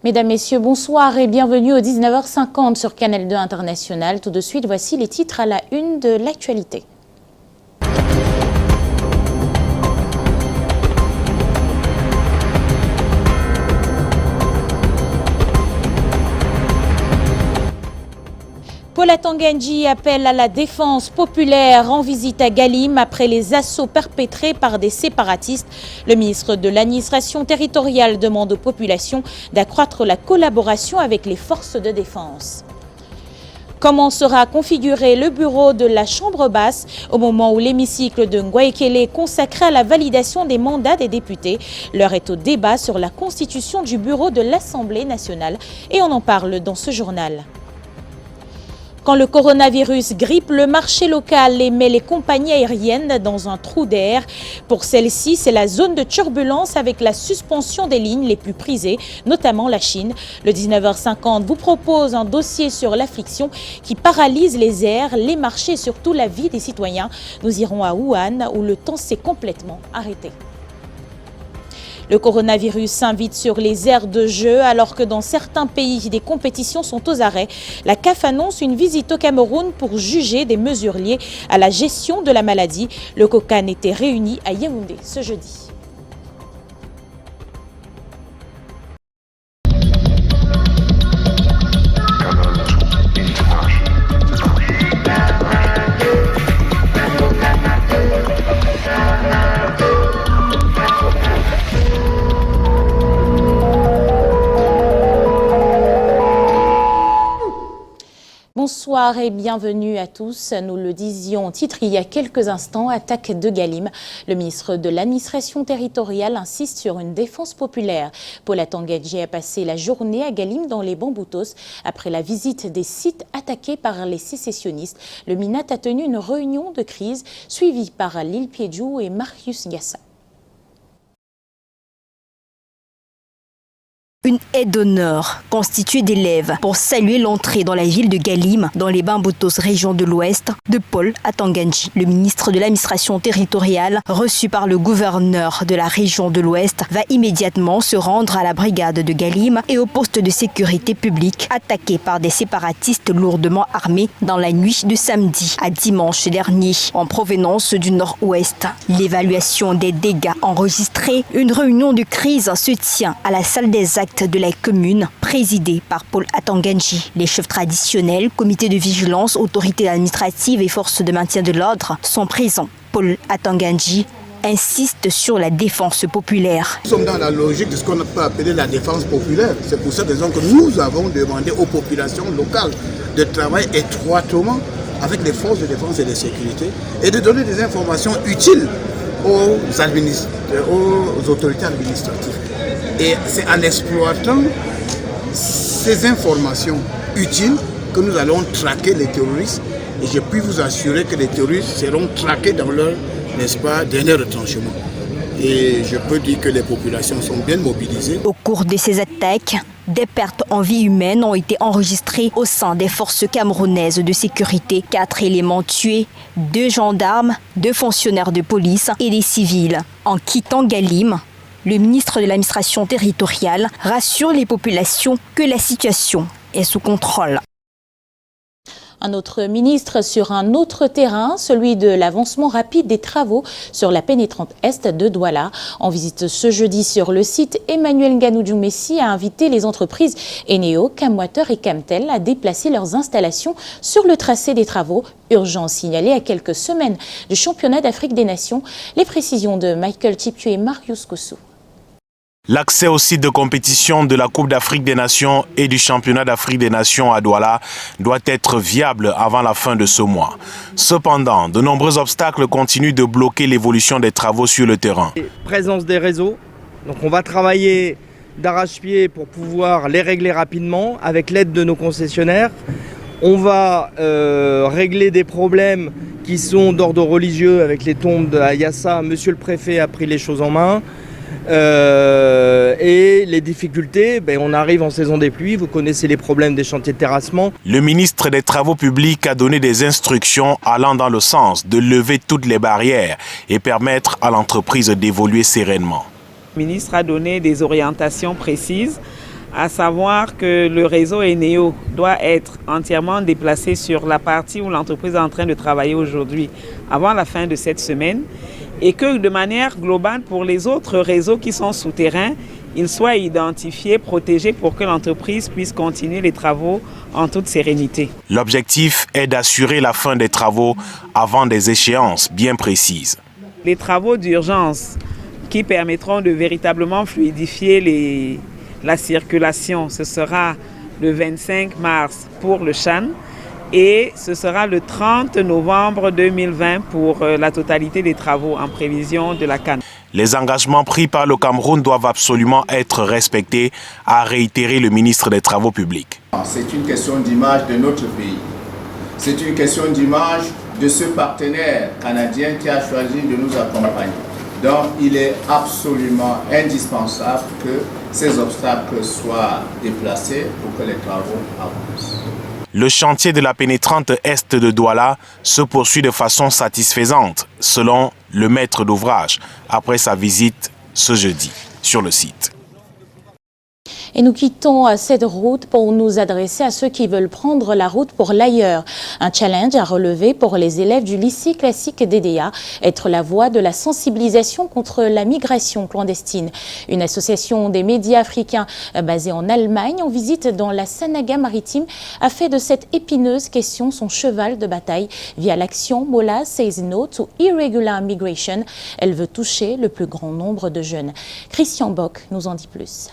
Mesdames, Messieurs, bonsoir et bienvenue au 19h50 sur Canal 2 International. Tout de suite, voici les titres à la une de l'actualité. Paul Atanga-Ndji appelle à la défense populaire en visite à Galim après les assauts perpétrés par des séparatistes. Le ministre de l'administration territoriale demande aux populations d'accroître la collaboration avec les forces de défense. Comment sera configuré le bureau de la Chambre basse au moment où l'hémicycle de Ngwaekele est consacré à la validation des mandats des députés? L'heure est au débat sur la constitution du bureau de l'Assemblée nationale et on en parle dans ce journal. Quand le coronavirus grippe le marché local et met les compagnies aériennes dans un trou d'air, pour celles-ci, c'est la zone de turbulence avec la suspension des lignes les plus prisées, notamment la Chine. Le 19h50 vous propose un dossier sur l'affliction qui paralyse les airs, les marchés et surtout la vie des citoyens. Nous irons à Wuhan où le temps s'est complètement arrêté. Le coronavirus s'invite sur les aires de jeu alors que dans certains pays, des compétitions sont aux arrêts. La CAF annonce une visite au Cameroun pour juger des mesures liées à la gestion de la maladie. Le COCAN était réuni à Yaoundé ce jeudi. Bonsoir et bienvenue à tous. Nous le disions en titre il y a quelques instants, attaque de Galim. Le ministre de l'administration territoriale insiste sur une défense populaire. Paul Atanga-Ndji a passé la journée à Galim dans les Bamboutos après la visite des sites attaqués par les sécessionnistes. Le MINAT a tenu une réunion de crise suivie par Lil Piedjou et Marius Gassa. Une aide d'honneur constituée d'élèves pour saluer l'entrée dans la ville de Galim, dans les Bamboutos, région de l'Ouest, de Paul Atanga-Ndji. Le ministre de l'administration territoriale, reçu par le gouverneur de la région de l'Ouest, va immédiatement se rendre à la brigade de Galim et au poste de sécurité publique, attaqué par des séparatistes lourdement armés dans la nuit de samedi à dimanche dernier, en provenance du nord-ouest. L'évaluation des dégâts enregistrés, une réunion de crise se tient à la salle des actes de la commune, présidée par Paul Atanga-Ndji. Les chefs traditionnels, comités de vigilance, autorités administratives et forces de maintien de l'ordre sont présents. Paul Atanga-Ndji insiste sur la défense populaire. Nous sommes dans la logique de ce qu'on peut appeler la défense populaire. C'est pour cette raison que nous avons demandé aux populations locales de travailler étroitement avec les forces de défense et de sécurité et de donner des informations utiles aux autorités administratives. Et c'est en exploitant ces informations utiles que nous allons traquer les terroristes. Et je puis vous assurer que les terroristes seront traqués dans leur, n'est-ce pas, dernier retranchement. Et je peux dire que les populations sont bien mobilisées. Au cours de ces attaques, des pertes en vie humaine ont été enregistrées au sein des forces camerounaises de sécurité. 4 éléments tués, 2 gendarmes, 2 fonctionnaires de police et des civils. En quittant Galim, le ministre de l'administration territoriale rassure les populations que la situation est sous contrôle. Un autre ministre sur un autre terrain, celui de l'avancement rapide des travaux sur la pénétrante est de Douala. En visite ce jeudi sur le site, Emmanuel Nganou-Djoumessi a invité les entreprises Eneo, Camwater et Camtel à déplacer leurs installations sur le tracé des travaux. Urgent signalé à quelques semaines du championnat d'Afrique des Nations. Les précisions de Michael Chiptu et Marius Kossou. L'accès au site de compétition de la Coupe d'Afrique des Nations et du Championnat d'Afrique des Nations à Douala doit être viable avant la fin de ce mois. Cependant, de nombreux obstacles continuent de bloquer l'évolution des travaux sur le terrain. Présence des réseaux, donc on va travailler d'arrache-pied pour pouvoir les régler rapidement avec l'aide de nos concessionnaires. On va régler des problèmes qui sont d'ordre religieux avec les tombes de Yassa. Monsieur le préfet a pris les choses en main. Et les difficultés, on arrive en saison des pluies, vous connaissez les problèmes des chantiers de terrassement. Le ministre des Travaux publics a donné des instructions allant dans le sens de lever toutes les barrières et permettre à l'entreprise d'évoluer sereinement. Le ministre a donné des orientations précises, à savoir que le réseau Eneo doit être entièrement déplacé sur la partie où l'entreprise est en train de travailler aujourd'hui, avant la fin de cette semaine, et que de manière globale, pour les autres réseaux qui sont souterrains, ils soient identifiés, protégés pour que l'entreprise puisse continuer les travaux en toute sérénité. L'objectif est d'assurer la fin des travaux avant des échéances bien précises. Les travaux d'urgence qui permettront de véritablement fluidifier la circulation, ce sera le 25 mars pour le Chan et ce sera le 30 novembre 2020 pour la totalité des travaux en prévision de la CAN. Les engagements pris par le Cameroun doivent absolument être respectés, a réitéré le ministre des Travaux publics. C'est une question d'image de notre pays. C'est une question d'image de ce partenaire canadien qui a choisi de nous accompagner. Donc il est absolument indispensable que ces obstacles soient déplacés pour que les travaux avancent. Le chantier de la pénétrante est de Douala se poursuit de façon satisfaisante, selon le maître d'ouvrage, après sa visite ce jeudi sur le site. Et nous quittons cette route pour nous adresser à ceux qui veulent prendre la route pour l'ailleurs. Un challenge à relever pour les élèves du lycée classique d'Edea, être la voix de la sensibilisation contre la migration clandestine. Une association des médias africains basée en Allemagne en visite dans la Sanaga maritime a fait de cette épineuse question son cheval de bataille via l'action Mola Says No to Irregular Migration. Elle veut toucher le plus grand nombre de jeunes. Christian Bock nous en dit plus.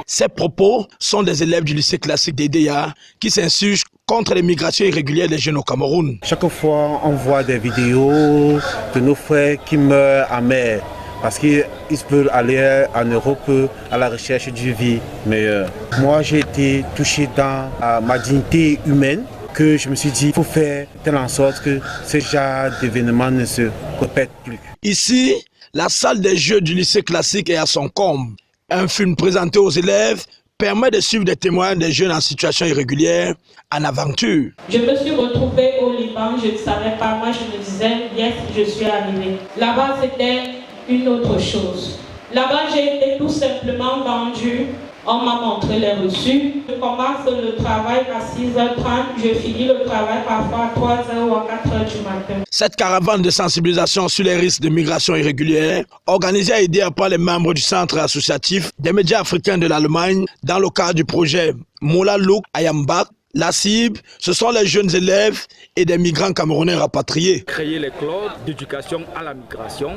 Ces propos sont des élèves du lycée classique d'Edea qui s'insurgent contre les migrations irrégulières des jeunes au Cameroun. Chaque fois, on voit des vidéos de nos frères qui meurent en mer parce qu'ils peuvent aller en Europe à la recherche d'une vie meilleure. Moi, j'ai été touché dans ma dignité humaine que je me suis dit qu'il faut faire telle en sorte que ce genre d'événements ne se répètent plus. Ici, la salle des jeux du lycée classique est à son comble. Un film présenté aux élèves permet de suivre des témoignages des jeunes en situation irrégulière en aventure. Je me suis retrouvée au Liban, je ne savais pas, moi je me disais, yes, je suis arrivée. Là-bas c'était une autre chose. Là-bas j'ai été tout simplement vendue, on m'a montré les reçus. Je commence le travail à 6h30, je finis le travail parfois à 3h ou à 4h du matin. Cette caravane de sensibilisation sur les risques de migration irrégulière, organisée et aidée par les membres du centre associatif des médias africains de l'Allemagne dans le cadre du projet Mola Louk Ayambak, la cible, ce sont les jeunes élèves et des migrants camerounais rapatriés. Créer les clubs d'éducation à la migration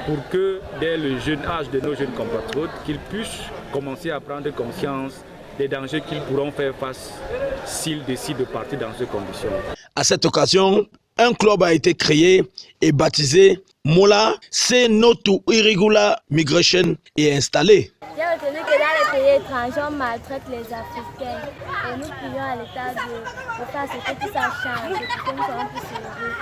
pour que dès le jeune âge de nos jeunes compatriotes, qu'ils puissent commencer à prendre conscience des dangers qu'ils pourront faire face s'ils décident de partir dans ces conditions. À cette occasion, un club a été créé et baptisé Mola Say No to Irregular Migration et installé. J'ai retenu que dans les pays étrangers, on maltraite les Africains et nous prions à l'État de faire ce que tout ça change, que nous serons plus heureux.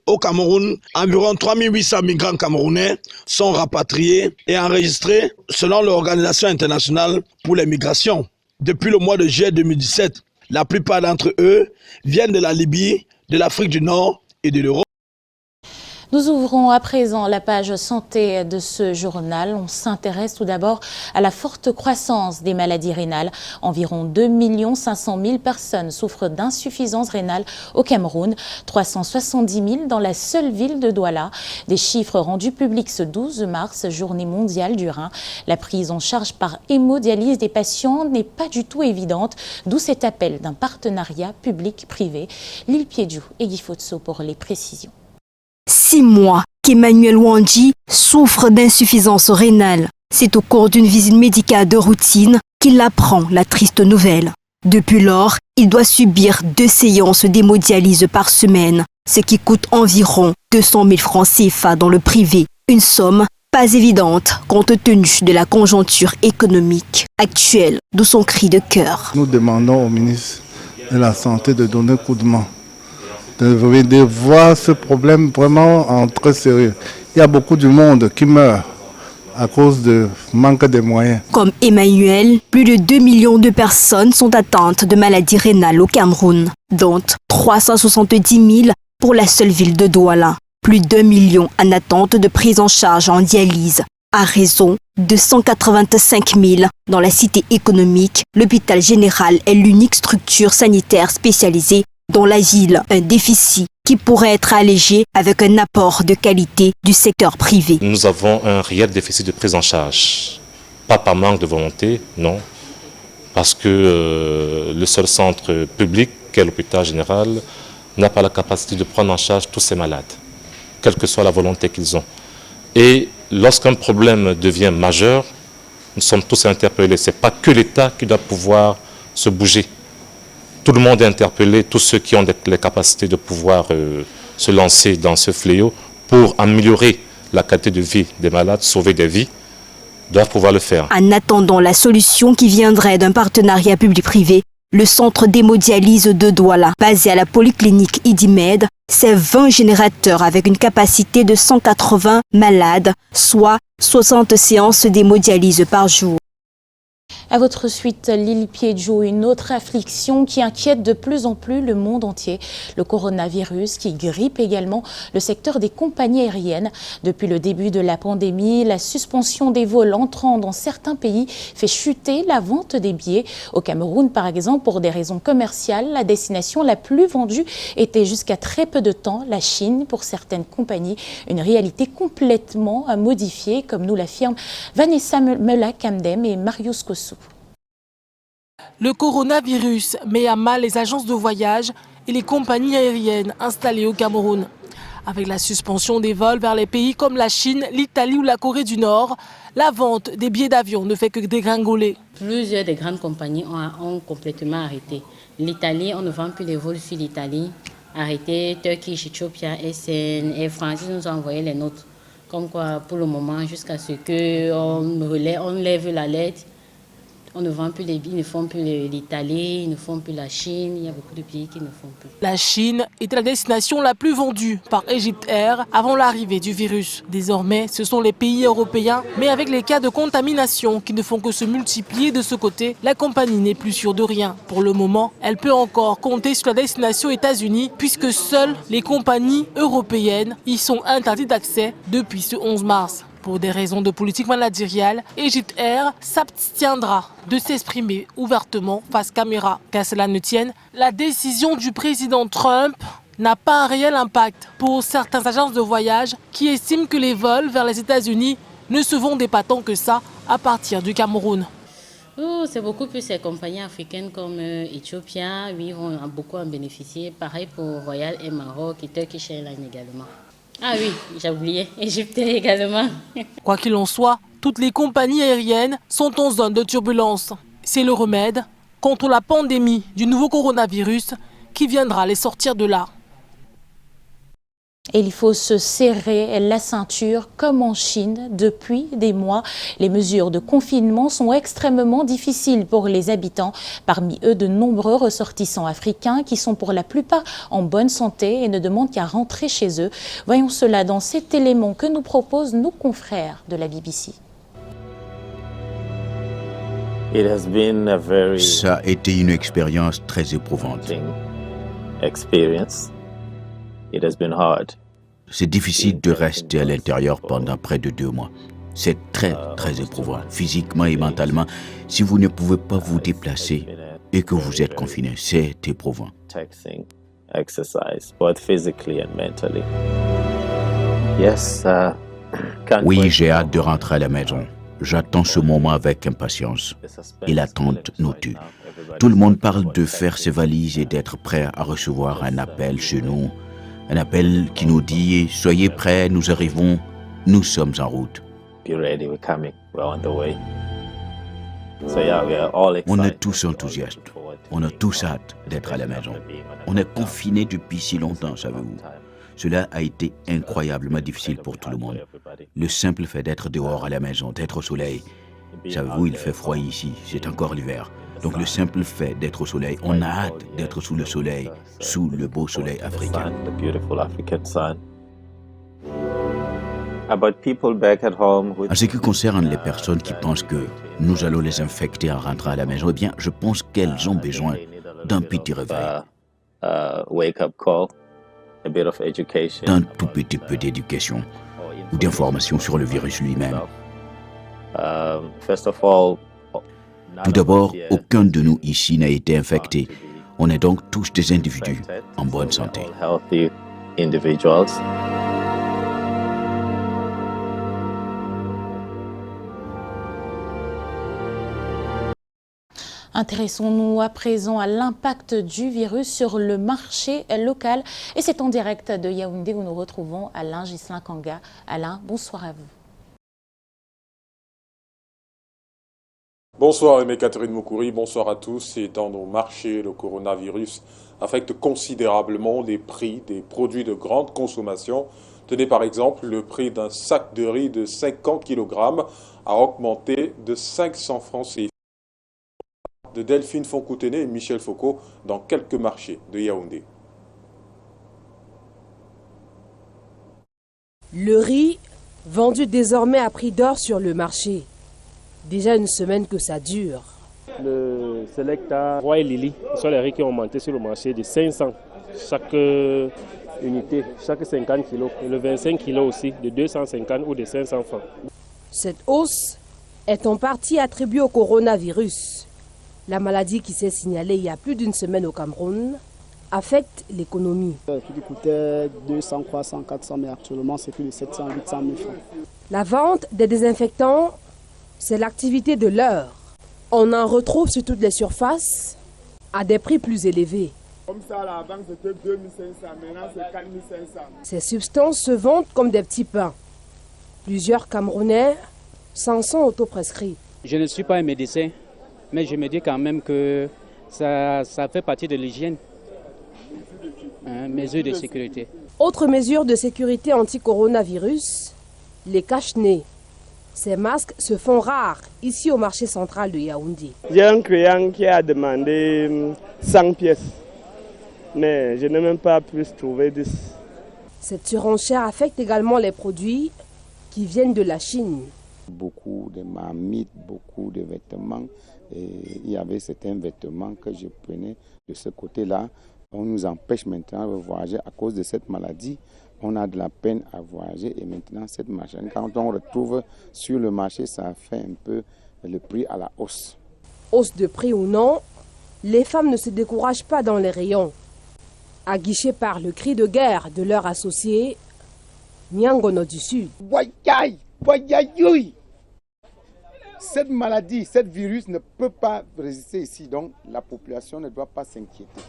Au Cameroun, environ 3800 migrants camerounais sont rapatriés et enregistrés selon l'Organisation internationale pour les migrations. Depuis le mois de juillet 2017, la plupart d'entre eux viennent de la Libye, de l'Afrique du Nord et de l'Europe. Nous ouvrons à présent la page santé de ce journal. On s'intéresse tout d'abord à la forte croissance des maladies rénales. Environ 2 500 000 personnes souffrent d'insuffisance rénale au Cameroun, 370 000 dans la seule ville de Douala. Des chiffres rendus publics ce 12 mars, journée mondiale du rein. La prise en charge par hémodialyse des patients n'est pas du tout évidente, d'où cet appel d'un partenariat public-privé. Lille Piedjou et Guy Fotso pour les précisions. 6 mois qu'Emmanuel Wandji souffre d'insuffisance rénale. C'est au cours d'une visite médicale de routine qu'il apprend la triste nouvelle. Depuis lors, il doit subir 2 séances d'hémodialyse par semaine, ce qui coûte environ 200 000 francs CFA dans le privé. Une somme pas évidente compte tenu de la conjoncture économique actuelle, d'où son cri de cœur. Nous demandons au ministre de la Santé de donner coup de main, de voir ce problème vraiment en très sérieux. Il y a beaucoup de monde qui meurt à cause de manque de moyens. Comme Emmanuel, plus de 2 millions de personnes sont atteintes de maladies rénales au Cameroun, dont 370 000 pour la seule ville de Douala. Plus d'1 million en attente de prise en charge en dialyse. À raison de 185 000 dans la cité économique, l'hôpital général est l'unique structure sanitaire spécialisée dans la ville. Un déficit qui pourrait être allégé avec un apport de qualité du secteur privé. Nous avons un réel déficit de prise en charge. Pas par manque de volonté, non. Parce que le seul centre public, qu'est l'hôpital général, n'a pas la capacité de prendre en charge tous ces malades, quelle que soit la volonté qu'ils ont. Et lorsqu'un problème devient majeur, nous sommes tous interpellés. Ce n'est pas que l'État qui doit pouvoir se bouger. Tout le monde est interpellé, tous ceux qui ont les capacités de pouvoir se lancer dans ce fléau pour améliorer la qualité de vie des malades, sauver des vies, doivent pouvoir le faire. En attendant la solution qui viendrait d'un partenariat public-privé, le centre d'hémodialyse de Douala, basé à la polyclinique Idimed, c'est 20 générateurs avec une capacité de 180 malades, soit 60 séances d'hémodialyse par jour. À votre suite, Lily Piedjo, une autre affliction qui inquiète de plus en plus le monde entier. Le coronavirus qui grippe également le secteur des compagnies aériennes. Depuis le début de la pandémie, la suspension des vols entrant dans certains pays fait chuter la vente des billets. Au Cameroun, par exemple, pour des raisons commerciales, la destination la plus vendue était jusqu'à très peu de temps la Chine pour certaines compagnies. Une réalité complètement modifiée, comme nous l'affirment Vanessa Mela-Kamdem et Marius Kossou. Le coronavirus met à mal les agences de voyage et les compagnies aériennes installées au Cameroun. Avec la suspension des vols vers les pays comme la Chine, l'Italie ou la Corée du Nord, la vente des billets d'avion ne fait que dégringoler. Plusieurs des grandes compagnies ont complètement arrêté. L'Italie, on ne vend plus les vols sur l'Italie. Arrêté, Turkish, Ethiopia, SN, Air France, ils nous ont envoyé les notes. Comme quoi, pour le moment, jusqu'à ce qu'on lève l'alerte, on ne vend plus les billets, ils ne font plus l'Italie, ils ne font plus la Chine, il y a beaucoup de pays qui ne font plus. La Chine était la destination la plus vendue par Egypt Air avant l'arrivée du virus. Désormais, ce sont les pays européens, mais avec les cas de contamination qui ne font que se multiplier de ce côté, la compagnie n'est plus sûre de rien. Pour le moment, elle peut encore compter sur la destination États-Unis puisque seules les compagnies européennes y sont interdites d'accès depuis ce 11 mars. Pour des raisons de politique managériale, Egypt Air s'abstiendra de s'exprimer ouvertement face caméra. Qu'à cela ne tienne, la décision du président Trump n'a pas un réel impact pour certaines agences de voyage qui estiment que les vols vers les États-Unis ne se vendent pas tant que ça à partir du Cameroun. C'est beaucoup plus les compagnies africaines comme Ethiopia, oui, vont beaucoup en bénéficier. Pareil pour Royal Air Maroc et Turkish Airlines également. Ah oui, j'ai oublié, Égypte également. Quoi qu'il en soit, toutes les compagnies aériennes sont en zone de turbulence. C'est le remède contre la pandémie du nouveau coronavirus qui viendra les sortir de là. Et il faut se serrer la ceinture comme en Chine depuis des mois. Les mesures de confinement sont extrêmement difficiles pour les habitants. Parmi eux, de nombreux ressortissants africains qui sont pour la plupart en bonne santé et ne demandent qu'à rentrer chez eux. Voyons cela dans cet élément que nous proposent nos confrères de la BBC. Ça a été une expérience très éprouvante. C'est difficile de rester à l'intérieur pendant près de 2 mois. C'est très, très éprouvant, physiquement et mentalement. Si vous ne pouvez pas vous déplacer et que vous êtes confiné, c'est éprouvant. Oui, j'ai hâte de rentrer à la maison. J'attends ce moment avec impatience. Et l'attente nous tue. Tout le monde parle de faire ses valises et d'être prêt à recevoir un appel chez nous. Un appel qui nous dit « Soyez prêts, nous arrivons, nous sommes en route ». On est tous enthousiastes. On a tous hâte d'être à la maison. On est confinés depuis si longtemps, savez-vous. Cela a été incroyablement difficile pour tout le monde. Le simple fait d'être dehors à la maison, d'être au soleil. Savez-vous, il fait froid ici, c'est encore l'hiver. Donc le simple fait d'être au soleil, on a hâte d'être sous le soleil, sous le beau soleil africain. En ce qui concerne les personnes qui pensent que nous allons les infecter en rentrant à la maison, eh bien, je pense qu'elles ont besoin d'un petit réveil. d'un tout petit peu d'éducation ou d'information sur le virus lui-même. Tout d'abord, aucun de nous ici n'a été infecté. On est donc tous des individus en bonne santé. Intéressons-nous à présent à l'impact du virus sur le marché local. Et c'est en direct de Yaoundé où nous retrouvons Alain Ghislain Kanga. Alain, bonsoir à vous. Bonsoir Aimé Catherine Moukouri, bonsoir à tous. Et dans nos marchés, le coronavirus affecte considérablement les prix des produits de grande consommation. Tenez par exemple, le prix d'un sac de riz de 50 kg a augmenté de 500 francs CFA. De Delphine Foncoutenet et Michel Foucault dans quelques marchés de Yaoundé. Le riz vendu désormais à prix d'or sur le marché. Déjà une semaine que ça dure. Le Selecta, Roi et Lily, ce sont les riz qui ont monté sur le marché de 500 chaque unité, chaque 50 kg. Et le 25 kg aussi, de 250 ou de 500 francs. Cette hausse est en partie attribuée au coronavirus. La maladie qui s'est signalée il y a plus d'une semaine au Cameroun affecte l'économie. Qui coûtait 200, 300, 400, mais actuellement c'est plus de 700, 800 000 francs. La vente des désinfectants, c'est l'activité de l'heure. On en retrouve sur toutes les surfaces à des prix plus élevés. Comme ça, la banque c'était 2500, maintenant c'est 4500. Ces substances se vendent comme des petits pains. Plusieurs Camerounais s'en sont autoprescrits. Je ne suis pas un médecin, mais je me dis quand même que ça fait partie de l'hygiène, mesures de sécurité. Autre mesure de sécurité anti-coronavirus, les cache-nez. Ces masques se font rares ici au marché central de Yaoundé. J'ai un client qui a demandé 100 pièces, mais je n'ai même pas pu trouver 10. Cette surenchère affecte également les produits qui viennent de la Chine. Beaucoup de marmites, beaucoup de vêtements. Et il y avait certains vêtements que je prenais de ce côté-là. On nous empêche maintenant de voyager à cause de cette maladie. On a de la peine à voyager et maintenant cette machine, quand on retrouve sur le marché, ça fait un peu le prix à la hausse. Hausse de prix ou non, les femmes ne se découragent pas dans les rayons. Aguichées par le cri de guerre de leurs associés, Nyangono du Sud. Cette maladie, ce virus ne peut pas résister ici, donc la population ne doit pas s'inquiéter.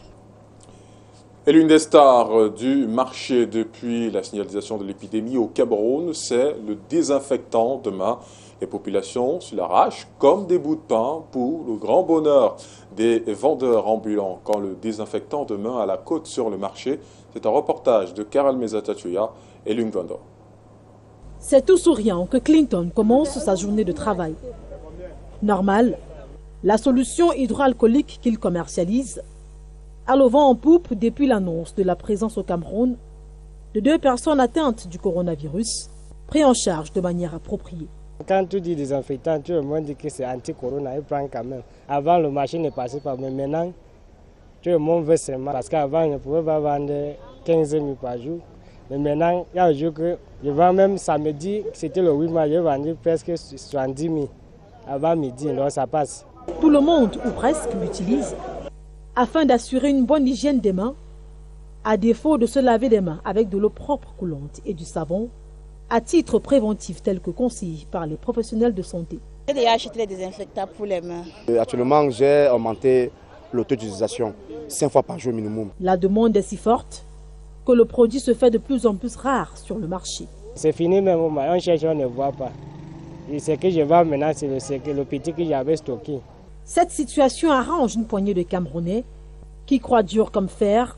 Et l'une des stars du marché depuis la signalisation de l'épidémie au Cameroun, c'est le désinfectant de main. Les populations se l'arrachent comme des bouts de pain pour le grand bonheur des vendeurs ambulants. Quand le désinfectant de main à la côte sur le marché, c'est un reportage de Karel Mezatatuya et Lung Vando. C'est tout souriant que Clinton commence sa journée de travail. Normal, la solution hydroalcoolique qu'il commercialise a le vent en poupe depuis l'annonce de la présence au Cameroun de 2 personnes atteintes du coronavirus, prises en charge de manière appropriée. Quand tu dis désinfectant, tout le monde dit que c'est anti-corona, il prend quand même. Avant, le marché ne passait pas, mais maintenant, tout le monde veut seulement. Parce qu'avant, on ne pouvait pas vendre 15 000 par jour. Mais maintenant, il y a un jour que je vends même samedi, c'était le 8 mars, j'ai vendu presque 70 000 avant midi, donc ça passe. Tout le monde, ou presque, l'utilise afin d'assurer une bonne hygiène des mains, à défaut de se laver les mains avec de l'eau propre coulante et du savon, à titre préventif tel que conseillé par les professionnels de santé. J'ai déjà acheté les désinfectants pour les mains. Actuellement, j'ai augmenté l'auto-utilisation 5 fois par jour minimum. La demande est si forte que le produit se fait de plus en plus rare sur le marché. C'est fini même, on cherche, on ne voit pas. Et ce que je vois maintenant, c'est le petit que j'avais stocké. Cette situation arrange une poignée de Camerounais qui croient dur comme fer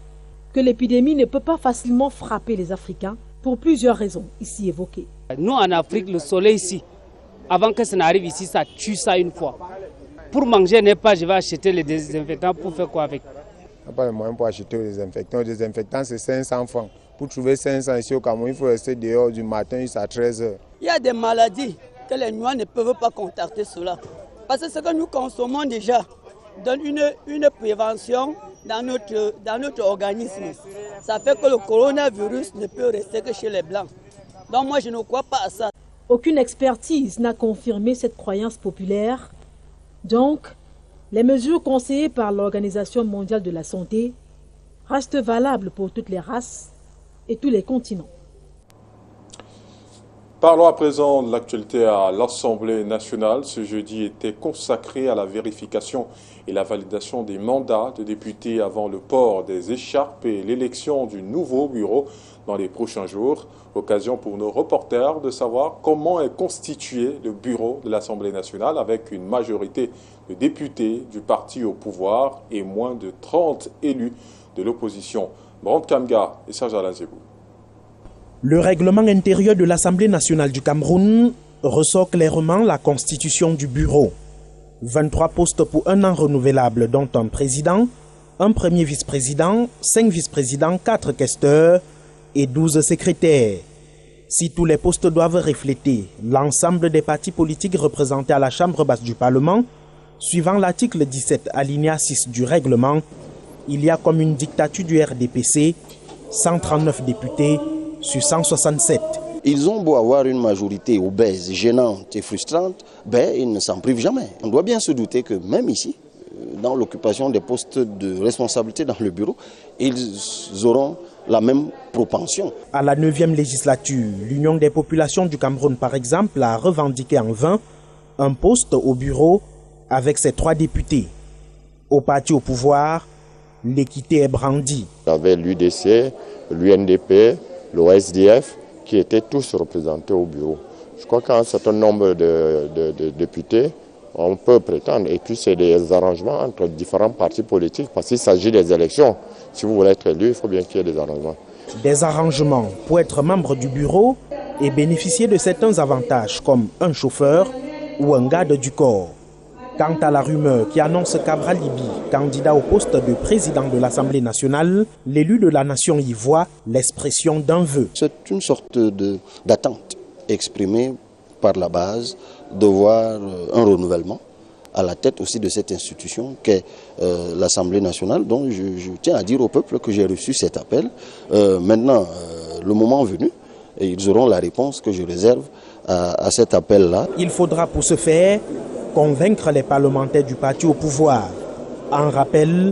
que l'épidémie ne peut pas facilement frapper les Africains pour plusieurs raisons ici évoquées. Nous en Afrique, le soleil ici, avant que ça n'arrive ici, ça tue ça une fois. Pour manger, je vais acheter les désinfectants pour faire quoi avec? Il n'y a pas de moyen pour acheter les désinfectants. Les désinfectants, c'est 500 francs. Pour trouver 500 ici au Cameroun, il faut rester dehors du matin jusqu'à 13 h. Il y a des maladies que les Noirs ne peuvent pas contacter cela. Parce que ce que nous consommons déjà, donne une prévention dans notre organisme. Ça fait que le coronavirus ne peut rester que chez les Blancs. Donc moi, je ne crois pas à ça. Aucune expertise n'a confirmé cette croyance populaire. Donc, les mesures conseillées par l'Organisation mondiale de la santé restent valables pour toutes les races et tous les continents. Parlons à présent de l'actualité à l'Assemblée nationale. Ce jeudi était consacré à la vérification et la validation des mandats de députés avant le port des écharpes et l'élection du nouveau bureau dans les prochains jours. Occasion pour nos reporters de savoir comment est constitué le bureau de l'Assemblée nationale avec une majorité de députés du parti au pouvoir et moins de 30 élus de l'opposition. Brand Kamga et Serge Alain Zebou. Le règlement intérieur de l'Assemblée nationale du Cameroun ressort clairement la constitution du bureau. 23 postes pour un an renouvelable, dont un président, un premier vice-président, 5 vice-présidents, 4 questeurs et 12 secrétaires. Si tous les postes doivent refléter l'ensemble des partis politiques représentés à la Chambre basse du Parlement, suivant l'article 17 alinéa 6 du règlement, il y a comme une dictature du RDPC, 139 députés sur 167. Ils ont beau avoir une majorité obèse, gênante et frustrante, ils ne s'en privent jamais. On doit bien se douter que même ici, dans l'occupation des postes de responsabilité dans le bureau, ils auront la même propension. À la 9e législature, l'Union des populations du Cameroun, par exemple, a revendiqué en vain un poste au bureau avec ses 3 députés. Au parti au pouvoir, l'équité est brandie. Il y avait l'UDC, l'UNDP, l'OSDF, qui étaient tous représentés au bureau. Je crois qu'un certain nombre de députés, on peut prétendre, et puis c'est des arrangements entre différents partis politiques, parce qu'il s'agit des élections. Si vous voulez être élu, il faut bien qu'il y ait des arrangements. Des arrangements pour être membre du bureau et bénéficier de certains avantages, comme un chauffeur ou un garde du corps. Quant à la rumeur qui annonce qu'Abra Libi, candidat au poste de président de l'Assemblée nationale, l'élu de la nation y voit l'expression d'un vœu. C'est une sorte d'attente exprimée par la base de voir un renouvellement à la tête aussi de cette institution qu'est l'Assemblée nationale. Donc je tiens à dire au peuple que j'ai reçu cet appel. Maintenant, le moment venu, et ils auront la réponse que je réserve à cet appel-là. Il faudra pour ce faire convaincre les parlementaires du parti au pouvoir. En rappel,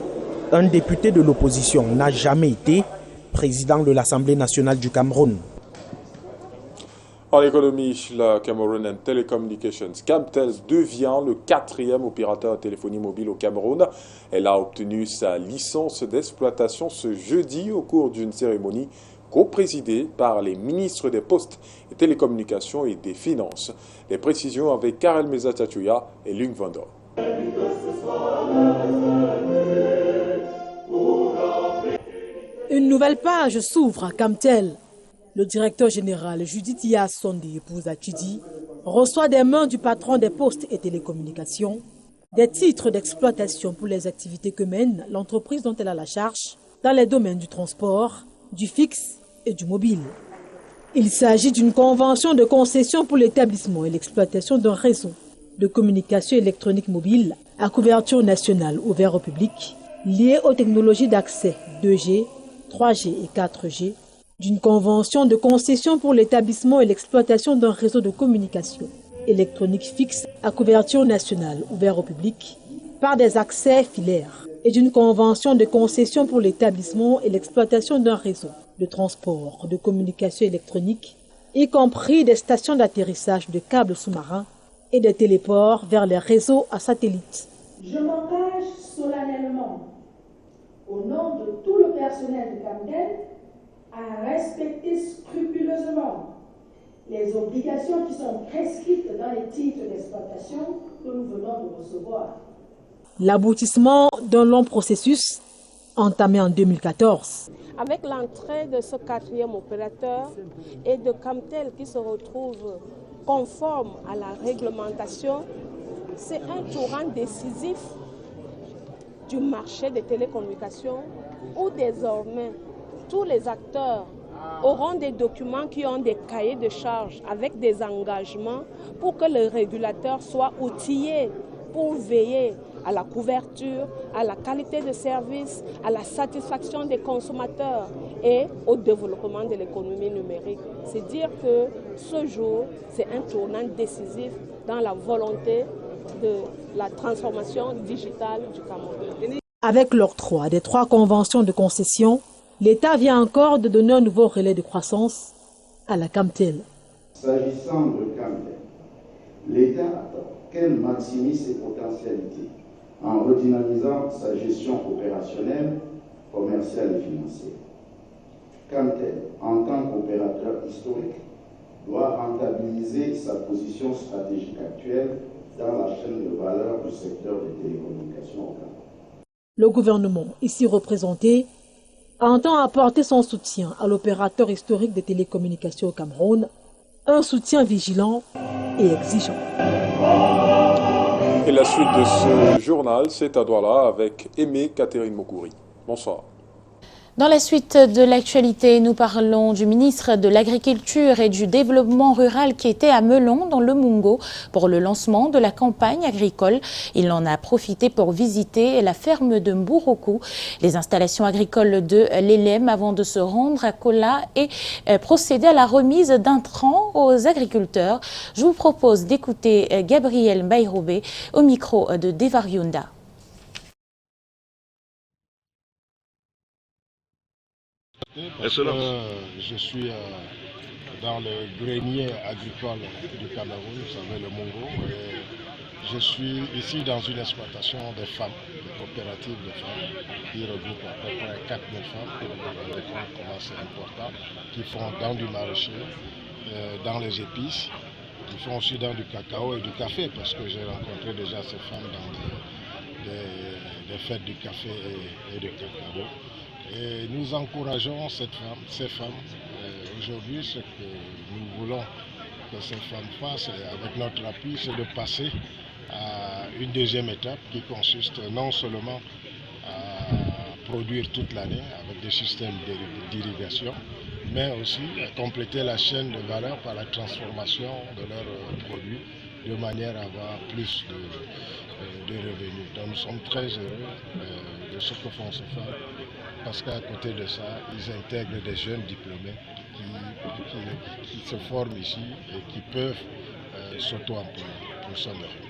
un député de l'opposition n'a jamais été président de l'Assemblée nationale du Cameroun. En économie, la Cameroon Telecommunications Camtel devient le 4e opérateur de téléphonie mobile au Cameroun. Elle a obtenu sa licence d'exploitation ce jeudi au cours d'une cérémonie co-présidée par les ministres des Postes et Télécommunications et des Finances. Les précisions avec Karel Meza-Tchatuya et Lung Vandor. Une nouvelle page s'ouvre à Camtel. Le directeur général Judith Yassonde Pouzachidi reçoit des mains du patron des Postes et Télécommunications des titres d'exploitation pour les activités que mène l'entreprise dont elle a la charge dans les domaines du transport, du fixe et du mobile. Il s'agit d'une convention de concession pour l'établissement et l'exploitation d'un réseau de communication électronique mobile à couverture nationale ouvert au public, lié aux technologies d'accès 2G, 3G et 4G, d'une convention de concession pour l'établissement et l'exploitation d'un réseau de communication électronique fixe à couverture nationale ouvert au public par des accès filaires et d'une convention de concession pour l'établissement et l'exploitation d'un réseau de transport de communication électronique, y compris des stations d'atterrissage de câbles sous-marins et des téléports vers les réseaux à satellite. Je m'engage solennellement, au nom de tout le personnel de Camtel, à respecter scrupuleusement les obligations qui sont prescrites dans les titres d'exploitation que nous venons de recevoir. L'aboutissement d'un long processus entamé en 2014. Avec l'entrée de ce 4e opérateur et de Camtel qui se retrouve conforme à la réglementation, c'est un tournant décisif du marché des télécommunications où désormais tous les acteurs auront des documents qui ont des cahiers de charges avec des engagements pour que le régulateur soit outillé pour veiller à la couverture, à la qualité de service, à la satisfaction des consommateurs et au développement de l'économie numérique. C'est dire que ce jour, c'est un tournant décisif dans la volonté de la transformation digitale du Cameroun. Avec l'octroi des 3 conventions de concession, l'État vient encore de donner un nouveau relais de croissance à la Camtel. S'agissant de Camtel, l'État attend qu'elle maximise ses potentialités en redynamisant sa gestion opérationnelle, commerciale et financière. Camtel, en tant qu'opérateur historique, doit rentabiliser sa position stratégique actuelle dans la chaîne de valeur du secteur des télécommunications au Cameroun. Le gouvernement, ici représenté, entend apporter son soutien à l'opérateur historique des télécommunications au Cameroun, un soutien vigilant et exigeant. Et la suite de ce journal, c'est à Douala avec Aimé Catherine Mokouri. Bonsoir. Dans la suite de l'actualité, nous parlons du ministre de l'Agriculture et du Développement rural qui était à Melon, dans le Mungo, pour le lancement de la campagne agricole. Il en a profité pour visiter la ferme de Mbouroukou, les installations agricoles de l'ELEM avant de se rendre à Kola et procéder à la remise d'intrants aux agriculteurs. Je vous propose d'écouter Gabriel Mbaïroubé au micro de Devariunda. Parce que je suis dans le grenier agricole du Cameroun, vous savez, le Mungo. Je suis ici dans une exploitation de femmes, de coopératives de femmes, qui regroupent à peu près 4000 femmes, comment c'est important, qui font dans du maraîcher, dans les épices, qui font aussi dans du cacao et du café, parce que j'ai rencontré déjà ces femmes dans des fêtes du café et du cacao. Et nous encourageons ces femmes. Aujourd'hui, ce que nous voulons que ces femmes fassent, avec notre appui, c'est de passer à une deuxième étape qui consiste non seulement à produire toute l'année avec des systèmes d'irrigation, mais aussi à compléter la chaîne de valeur par la transformation de leurs produits de manière à avoir plus de revenus. Donc nous sommes très heureux de ce que font ces femmes, parce qu'à côté de ça, ils intègrent des jeunes diplômés qui se forment ici et qui peuvent s'auto-employer. Nous sommes heureux.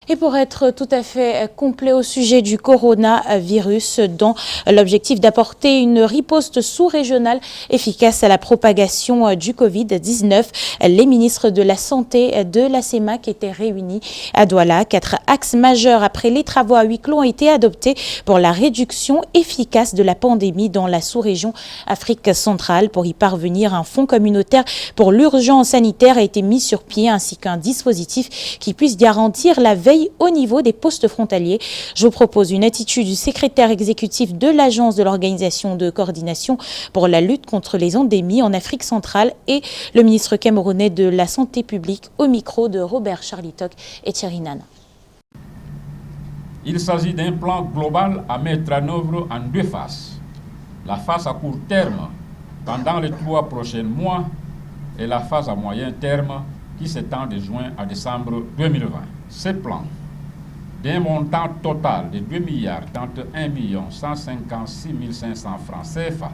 Et pour être tout à fait complet au sujet du coronavirus, dans l'objectif d'apporter une riposte sous-régionale efficace à la propagation du Covid-19, les ministres de la Santé de la CEMAC étaient réunis à Douala. 4 axes majeurs après les travaux à huis clos ont été adoptés pour la réduction efficace de la pandémie dans la sous-région Afrique centrale. Pour y parvenir, un fonds communautaire pour l'urgence sanitaire a été mis sur pied, ainsi qu'un dispositif qui puisse garantir la veille au niveau des postes frontaliers. Je vous propose une attitude du secrétaire exécutif de l'Agence de l'Organisation de coordination pour la lutte contre les endémies en Afrique centrale et le ministre camerounais de la Santé publique au micro de Robert Charlitoc et Thierry Nana. Il s'agit d'un plan global à mettre en œuvre en 2 phases. La phase à court terme pendant les 3 prochains mois et la phase à moyen terme qui s'étend de juin à décembre 2020. Ce plan, d'un montant total de 2 31 156 500 francs CFA,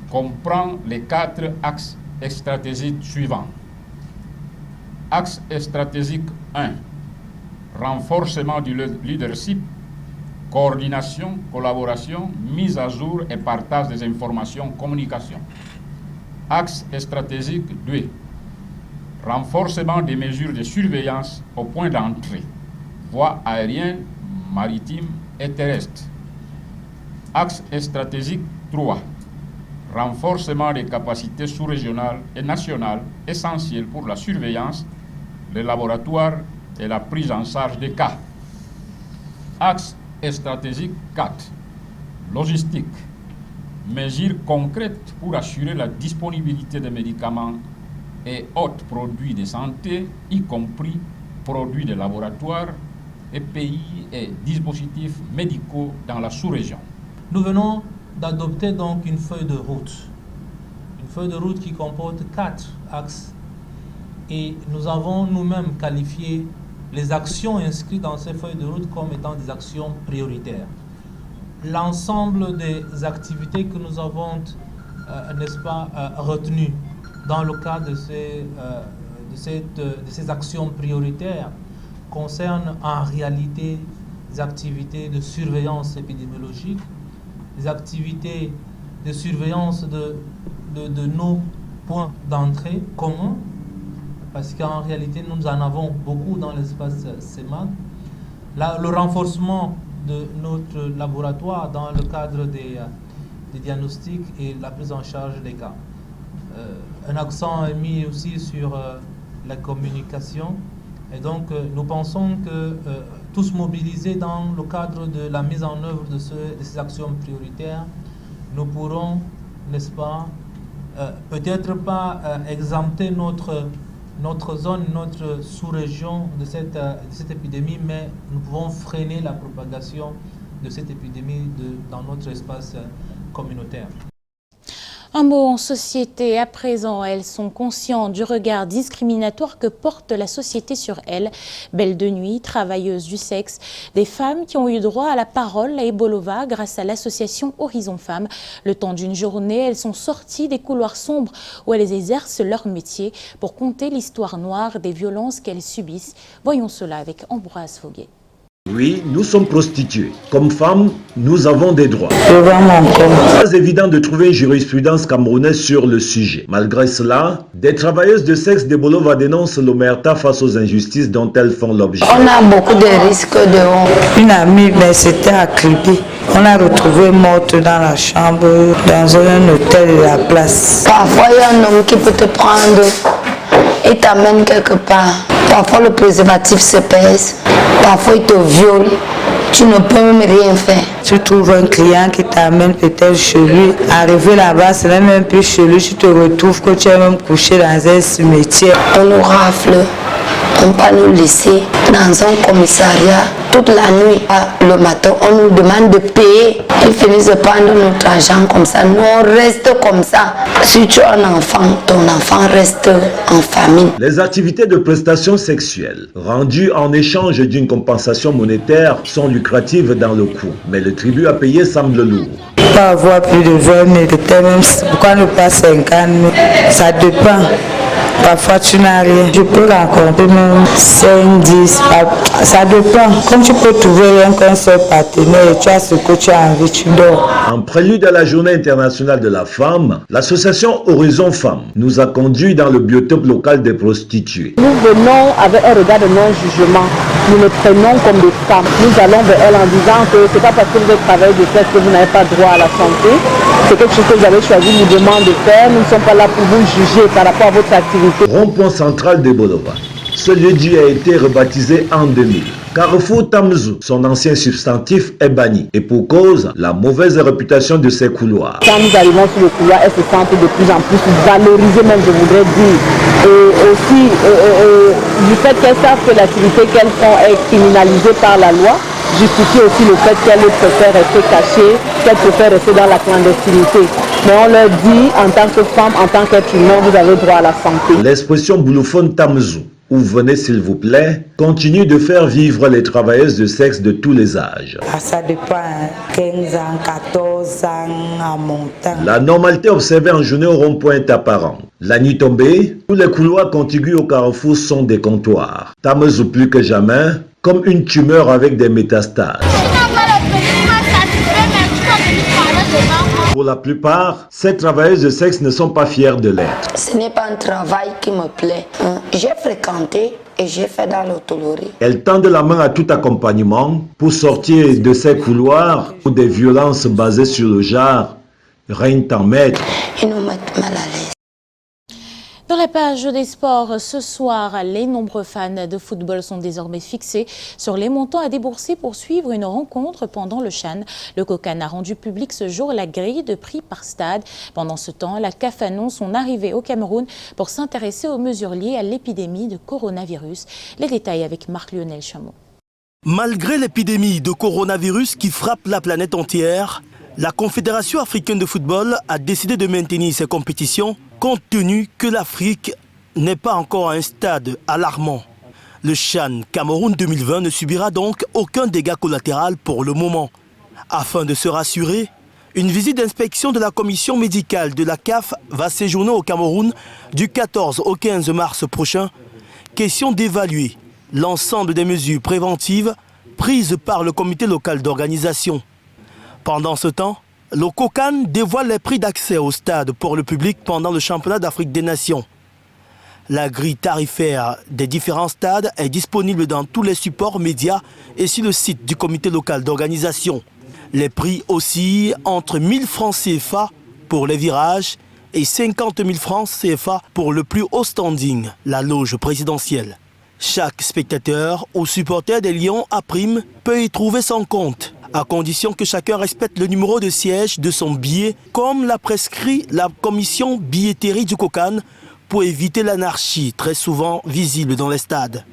comprend les 4 axes stratégiques suivants. Axe stratégique 1, renforcement du leadership, coordination, collaboration, mise à jour et partage des informations, communication. Axe stratégique 2, renforcement des mesures de surveillance au point d'entrée, voies aériennes, maritimes et terrestres. Axe stratégique 3, renforcement des capacités sous-régionales et nationales essentielles pour la surveillance, les laboratoires et la prise en charge des cas. Axe stratégique 4, logistique, mesures concrètes pour assurer la disponibilité des médicaments et autres produits de santé, y compris produits de laboratoire, EPI et dispositifs médicaux dans la sous-région. Nous venons d'adopter donc une feuille de route qui comporte 4 axes et nous avons nous-mêmes qualifié les actions inscrites dans ces feuilles de route comme étant des actions prioritaires. L'ensemble des activités que nous avons, retenues dans le cadre de ces actions prioritaires concernent en réalité des activités de surveillance épidémiologique, des activités de surveillance de nos points d'entrée communs, parce qu'en réalité nous en avons beaucoup dans l'espace CEMAD. Le renforcement de notre laboratoire dans le cadre des diagnostics et la prise en charge des cas. Un accent est mis aussi sur la communication, et donc nous pensons que tous mobilisés dans le cadre de la mise en œuvre de ces actions prioritaires, nous pourrons, n'est-ce pas, peut-être pas exempter notre zone, notre sous-région de cette épidémie, mais nous pouvons freiner la propagation de cette épidémie dans notre espace communautaire. Un mot en société. À présent, elles sont conscientes du regard discriminatoire que porte la société sur elles. Belles de nuit, travailleuses du sexe, des femmes qui ont eu droit à la parole à Ebolova grâce à l'association Horizon Femmes. Le temps d'une journée, elles sont sorties des couloirs sombres où elles exercent leur métier pour conter l'histoire noire des violences qu'elles subissent. Voyons cela avec Ambroise Foguet. Oui, nous sommes prostituées. Comme femmes, nous avons des droits. Pas évident de trouver une jurisprudence camerounaise sur le sujet. Malgré cela, des travailleuses de sexe d'Ebolova dénoncent l'omerta face aux injustices dont elles font l'objet. On a beaucoup de risques dehors. Une amie, mais c'était à Kribi. On l'a retrouvée morte dans la chambre, dans un hôtel de la place. Parfois, il y a un homme qui peut te prendre et t'amène quelque part. Parfois, le préservatif se pèse. Parfois, il te viole. Tu ne peux même rien faire. Tu trouves un client qui t'amène peut-être chez lui. Arrivé là-bas, c'est même plus chez lui. Tu te retrouves que tu es même couché dans un cimetière. On nous rafle. On va nous laisser dans un commissariat toute la nuit. Le matin, on nous demande de payer. Ils finissent de prendre notre argent comme ça. Nous, on reste comme ça. Si tu as un enfant, ton enfant reste en famille. Les activités de prestations sexuelles rendues en échange d'une compensation monétaire sont lucratives dans le coût. Mais le tribut à payer semble lourd. On peut avoir plus de 20 000, peut-être même, pourquoi ne pas 50 000? Ça dépend. Parfois tu n'as rien. Je peux rencontrer même 5, 10, ça dépend. Comme tu peux trouver rien qu'un seul partenaire et tu as ce que tu as envie, tu dors. En prélude à la Journée internationale de la femme, l'association Horizon Femmes nous a conduits dans le biotope local des prostituées. Nous venons avec un regard de non-jugement. Nous les prenons comme des femmes. Nous allons vers elles en disant que ce n'est pas parce que vous êtes travailleuse de sexe que vous n'avez pas droit à la santé. C'est quelque chose que vous avez choisi librement de faire. Nous ne sommes pas là pour vous juger par rapport à votre activité. Rond-point central d'Ebolova. Ce lieu-dit a été rebaptisé en 2000. Carrefour Tamzou, son ancien substantif, est banni. Et pour cause, la mauvaise réputation de ses couloirs. Quand nous arrivons sur le couloir, elles se sentent de plus en plus valorisées, même je voudrais dire. Et aussi, du fait qu'elles savent que l'activité qu'elles font est criminalisée par la loi, justifie aussi le fait qu'elles préfèrent rester cachées, qu'elles préfèrent rester dans la clandestinité. Mais on leur dit, en tant que femme, en tant qu'être humain, vous avez droit à la santé. L'expression boulouphone Tamzou, ou venez s'il vous plaît, continue de faire vivre les travailleuses de sexe de tous les âges. Ça dépend, 15 ans, 14 ans, en montant. La normalité observée en journée au rond-point est apparente. La nuit tombée, tous les couloirs contigus au carrefour sont des comptoirs. Tamzou plus que jamais, comme une tumeur avec des métastases. Pour la plupart, ces travailleuses de sexe ne sont pas fières de l'être. Ce n'est pas un travail qui me plaît. J'ai fréquenté et j'ai fait dans l'hôtellerie. Elles tendent la main à tout accompagnement pour sortir de ces couloirs où des violences basées sur le genre règnent en maître. Ils nous mettent mal à l'aise. Dans la page des sports, ce soir, les nombreux fans de football sont désormais fixés sur les montants à débourser pour suivre une rencontre pendant le CHAN. Le COCAN a rendu public ce jour la grille de prix par stade. Pendant ce temps, la CAF annonce son arrivée au Cameroun pour s'intéresser aux mesures liées à l'épidémie de coronavirus. Les détails avec Marc-Lionel Chameau. Malgré l'épidémie de coronavirus qui frappe la planète entière, la Confédération africaine de football a décidé de maintenir ses compétitions compte tenu que l'Afrique n'est pas encore à un stade alarmant. Le CHAN Cameroun 2020 ne subira donc aucun dégât collatéral pour le moment. Afin de se rassurer, une visite d'inspection de la commission médicale de la CAF va séjourner au Cameroun du 14 au 15 mars prochain. Question d'évaluer l'ensemble des mesures préventives prises par le comité local d'organisation. Pendant ce temps, le COCAN dévoile les prix d'accès au stade pour le public pendant le championnat d'Afrique des Nations. La grille tarifaire des différents stades est disponible dans tous les supports médias et sur le site du comité local d'organisation. Les prix oscillent entre 1000 francs CFA pour les virages et 50 000 francs CFA pour le plus haut standing, la loge présidentielle. Chaque spectateur ou supporter des Lions à prime peut y trouver son compte, à condition que chacun respecte le numéro de siège de son billet, comme l'a prescrit la commission billetterie du COCAN, pour éviter l'anarchie très souvent visible dans les stades.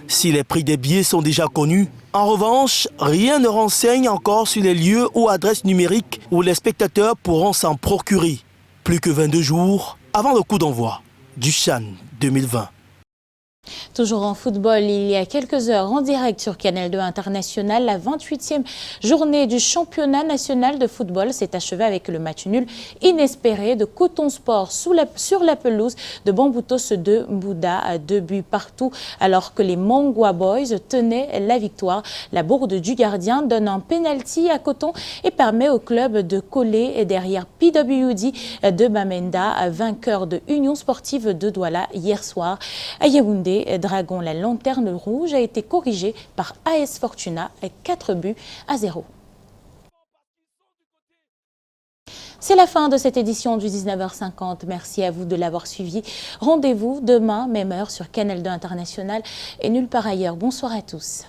Si les prix des billets sont déjà connus, en revanche, rien ne renseigne encore sur les lieux ou adresses numériques où les spectateurs pourront s'en procurer. Plus que 22 jours avant le coup d'envoi du CHAN 2020. Toujours en football, il y a quelques heures en direct sur Canal 2 International, la 28e journée du championnat national de football s'est achevée avec le match nul inespéré de Coton Sport sur la pelouse de Bamboutos de Bouddha à 2 buts partout alors que les Mongwa Boys tenaient la victoire. La bourde du gardien donne un penalty à Coton et permet au club de coller derrière PWD de Bamenda, vainqueur de Union Sportive de Douala hier soir. À Yaoundé, Dragon, la lanterne rouge, a été corrigée par AS Fortuna avec 4-0. C'est la fin de cette édition du 19h50. Merci à vous de l'avoir suivi. Rendez-vous demain, même heure, sur Canal 2 International et nulle part ailleurs. Bonsoir à tous.